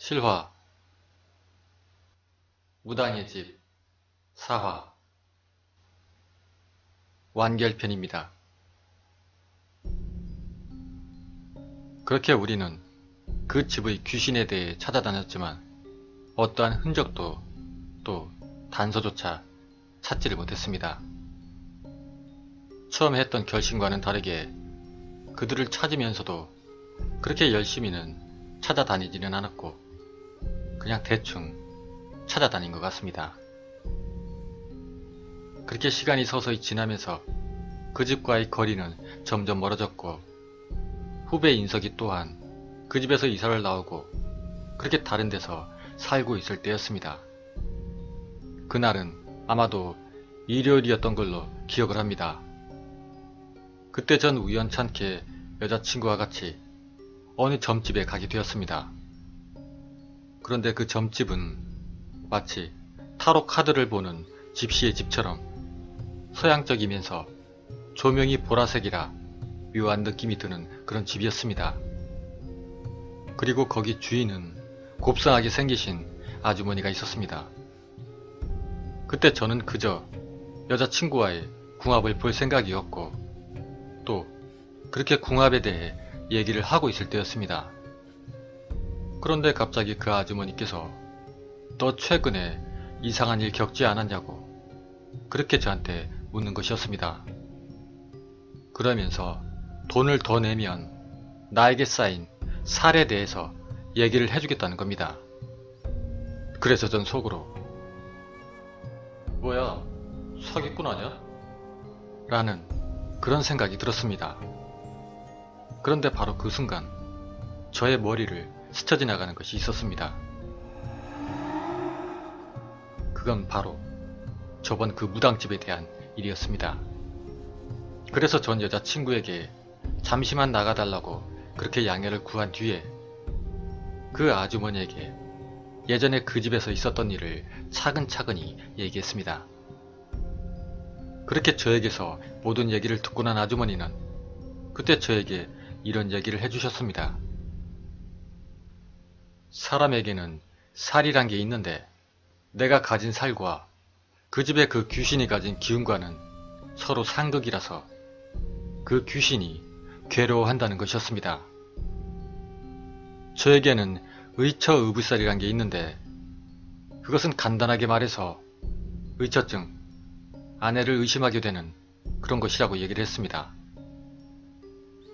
실화 무당의 집 4화 완결편입니다. 그렇게 우리는 그 집의 귀신에 대해 찾아다녔지만 어떠한 흔적도 또 단서조차 찾지를 못했습니다. 처음 했던 결심과는 다르게 그들을 찾으면서도 그렇게 열심히는 찾아다니지는 않았고 그냥 대충 찾아다닌 것 같습니다. 그렇게 시간이 서서히 지나면서 그 집과의 거리는 점점 멀어졌고 후배 인석이 또한 그 집에서 이사를 나오고 그렇게 다른 데서 살고 있을 때였습니다. 그날은 아마도 일요일이었던 걸로 기억을 합니다. 그때 전 우연찮게 여자친구와 같이 어느 점집에 가게 되었습니다. 그런데 그 점집은 마치 타로 카드를 보는 집시의 집처럼 서양적이면서 조명이 보라색이라 묘한 느낌이 드는 그런 집이었습니다. 그리고 거기 주인은 곱상하게 생기신 아주머니가 있었습니다. 그때 저는 그저 여자친구와의 궁합을 볼 생각이었고 또 그렇게 궁합에 대해 얘기를 하고 있을 때였습니다. 그런데 갑자기 그 아주머니께서 너 최근에 이상한 일 겪지 않았냐고 그렇게 저한테 묻는 것이었습니다. 그러면서 돈을 더 내면 나에게 쌓인 살에 대해서 얘기를 해주겠다는 겁니다. 그래서 전 속으로 뭐야 사기꾼 아냐? 라는 그런 생각이 들었습니다. 그런데 바로 그 순간 저의 머리를 스쳐 지나가는 것이 있었습니다. 그건 바로 저번 그 무당집에 대한 일이었습니다. 그래서 전 여자친구에게 잠시만 나가달라고 그렇게 양해를 구한 뒤에 그 아주머니에게 예전에 그 집에서 있었던 일을 차근차근히 얘기했습니다. 그렇게 저에게서 모든 얘기를 듣고 난 아주머니는 그때 저에게 이런 얘기를 해주셨습니다. 사람에게는 살이란 게 있는데 내가 가진 살과 그 집의 그 귀신이 가진 기운과는 서로 상극이라서 그 귀신이 괴로워한다는 것이었습니다. 저에게는 의처의부살이란 게 있는데 그것은 간단하게 말해서 의처증, 아내를 의심하게 되는 그런 것이라고 얘기를 했습니다.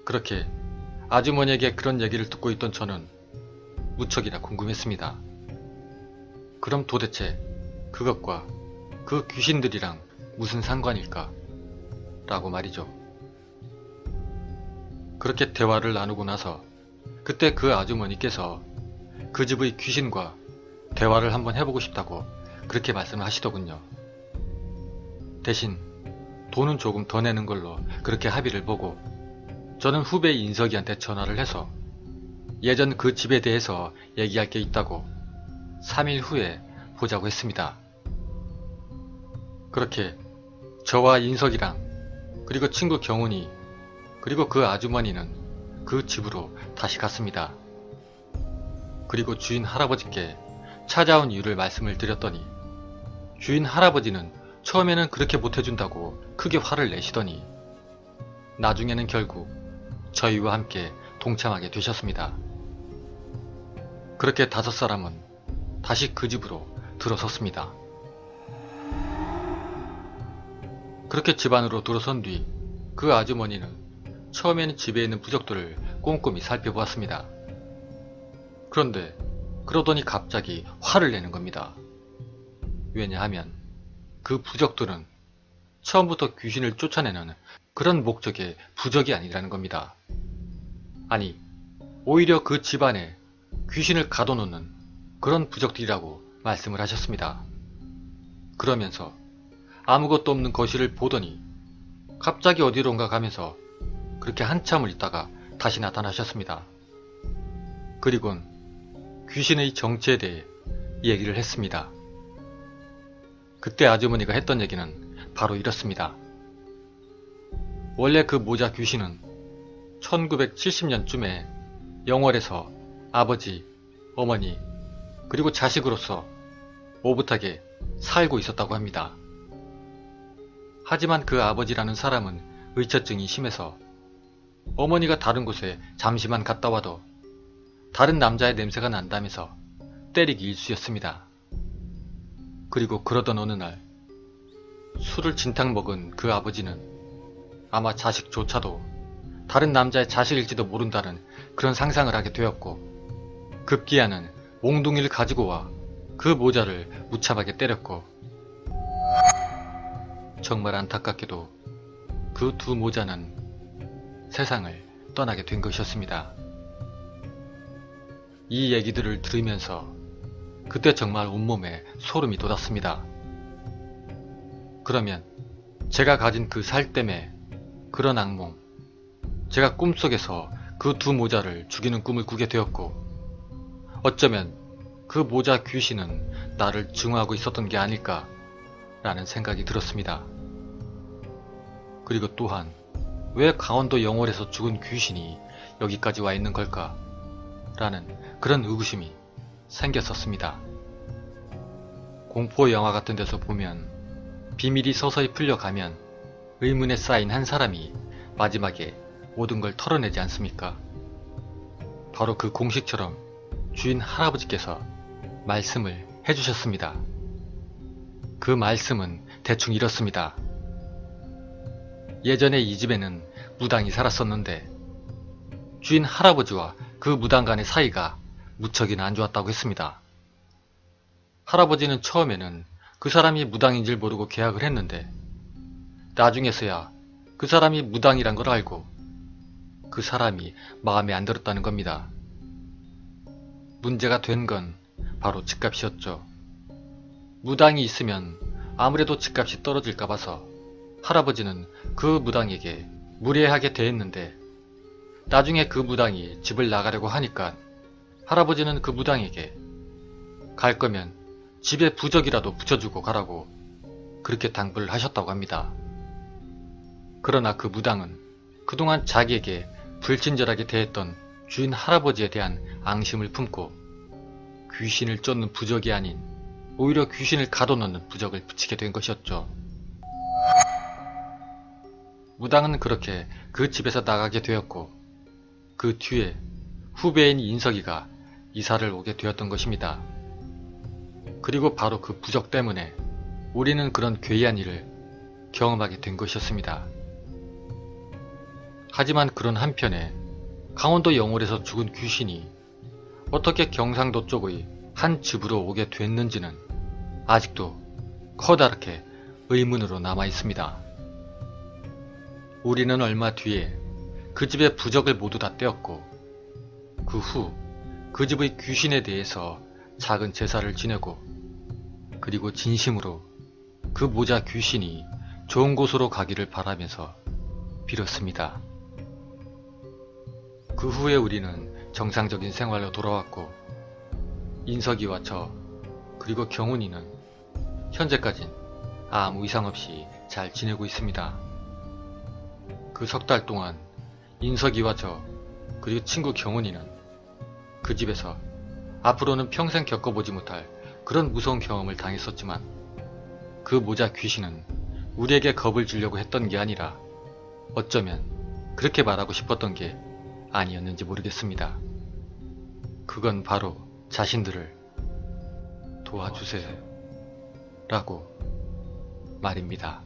그렇게 아주머니에게 그런 얘기를 듣고 있던 저는 무척이나 궁금했습니다. 그럼 도대체 그것과 그 귀신들이랑 무슨 상관일까? 라고 말이죠. 그렇게 대화를 나누고 나서 그때 그 아주머니께서 그 집의 귀신과 대화를 한번 해보고 싶다고 그렇게 말씀을 하시더군요. 대신 돈은 조금 더 내는 걸로 그렇게 합의를 보고 저는 후배 인석이한테 전화를 해서 예전 그 집에 대해서 얘기할 게 있다고 3일 후에 보자고 했습니다. 그렇게 저와 인석이랑 그리고 친구 경훈이 그리고 그 아주머니는 그 집으로 다시 갔습니다. 그리고 주인 할아버지께 찾아온 이유를 말씀을 드렸더니 주인 할아버지는 처음에는 그렇게 못해준다고 크게 화를 내시더니 나중에는 결국 저희와 함께 동참하게 되셨습니다. 그렇게 5사람은 다시 그 집으로 들어섰습니다. 그렇게 집 안으로 들어선 뒤 그 아주머니는 처음에는 집에 있는 부적들을 꼼꼼히 살펴보았습니다. 그런데 그러더니 갑자기 화를 내는 겁니다. 왜냐하면 그 부적들은 처음부터 귀신을 쫓아내는 그런 목적의 부적이 아니라는 겁니다. 아니, 오히려 그 집안에 귀신을 가둬놓는 그런 부적들이라고 말씀을 하셨습니다. 그러면서 아무것도 없는 거실을 보더니 갑자기 어디론가 가면서 그렇게 한참을 있다가 다시 나타나셨습니다. 그리곤 귀신의 정체에 대해 얘기를 했습니다. 그때 아주머니가 했던 얘기는 바로 이렇습니다. 원래 그 모자 귀신은 1970년쯤에 영월에서 아버지, 어머니, 그리고 자식으로서 오붓하게 살고 있었다고 합니다. 하지만 그 아버지라는 사람은 의처증이 심해서 어머니가 다른 곳에 잠시만 갔다 와도 다른 남자의 냄새가 난다면서 때리기 일쑤였습니다. 그리고 그러던 어느 날 술을 진탕 먹은 그 아버지는 아마 자식조차도 다른 남자의 자식일지도 모른다는 그런 상상을 하게 되었고, 급기야는 몽둥이를 가지고 와 그 모자를 무참하게 때렸고, 정말 안타깝게도 그 두 모자는 세상을 떠나게 된 것이었습니다. 이 얘기들을 들으면서 그때 정말 온몸에 소름이 돋았습니다. 그러면 제가 가진 그 살땜의 그런 악몽, 제가 꿈속에서 그 두 모자를 죽이는 꿈을 꾸게 되었고, 어쩌면 그 모자 귀신은 나를 증오하고 있었던 게 아닐까 라는 생각이 들었습니다. 그리고 또한 왜 강원도 영월에서 죽은 귀신이 여기까지 와 있는 걸까 라는 그런 의구심이 생겼었습니다. 공포 영화 같은 데서 보면 비밀이 서서히 풀려가면 의문에 쌓인 한 사람이 마지막에 모든 걸 털어내지 않습니까? 바로 그 공식처럼 주인 할아버지께서 말씀을 해주셨습니다. 그 말씀은 대충 이렇습니다. 예전에 이 집에는 무당이 살았었는데 주인 할아버지와 그 무당 간의 사이가 무척이나 안 좋았다고 했습니다. 할아버지는 처음에는 그 사람이 무당인 줄 모르고 계약을 했는데 나중에서야 그 사람이 무당이란 걸 알고 그 사람이 마음에 안 들었다는 겁니다. 문제가 된 건 바로 집값이었죠. 무당이 있으면 아무래도 집값이 떨어질까 봐서 할아버지는 그 무당에게 무례하게 대했는데, 나중에 그 무당이 집을 나가려고 하니까 할아버지는 그 무당에게 갈 거면 집에 부적이라도 붙여주고 가라고 그렇게 당부를 하셨다고 합니다. 그러나 그 무당은 그동안 자기에게 불친절하게 대했던 주인 할아버지에 대한 앙심을 품고 귀신을 쫓는 부적이 아닌 오히려 귀신을 가둬놓는 부적을 붙이게 된 것이었죠. 무당은 그렇게 그 집에서 나가게 되었고, 그 뒤에 후배인 인석이가 이사를 오게 되었던 것입니다. 그리고 바로 그 부적 때문에 우리는 그런 괴이한 일을 경험하게 된 것이었습니다. 하지만 그런 한편에 강원도 영월에서 죽은 귀신이 어떻게 경상도 쪽의 한 집으로 오게 됐는지는 아직도 커다랗게 의문으로 남아 있습니다. 우리는 얼마 뒤에 그 집의 부적을 모두 다 떼었고, 그 후 그 집의 귀신에 대해서 작은 제사를 지내고, 그리고 진심으로 그 모자 귀신이 좋은 곳으로 가기를 바라면서 빌었습니다. 그 후에 우리는 정상적인 생활로 돌아왔고, 인석이와 저 그리고 경훈이는 현재까진 아무 이상 없이 잘 지내고 있습니다. 그 석 달 동안 인석이와 저 그리고 친구 경훈이는 그 집에서 앞으로는 평생 겪어보지 못할 그런 무서운 경험을 당했었지만, 그 모자 귀신은 우리에게 겁을 주려고 했던 게 아니라 어쩌면 그렇게 말하고 싶었던 게 아니었는지 모르겠습니다. 그건 바로 자신들을 도와주세요 라고 말입니다.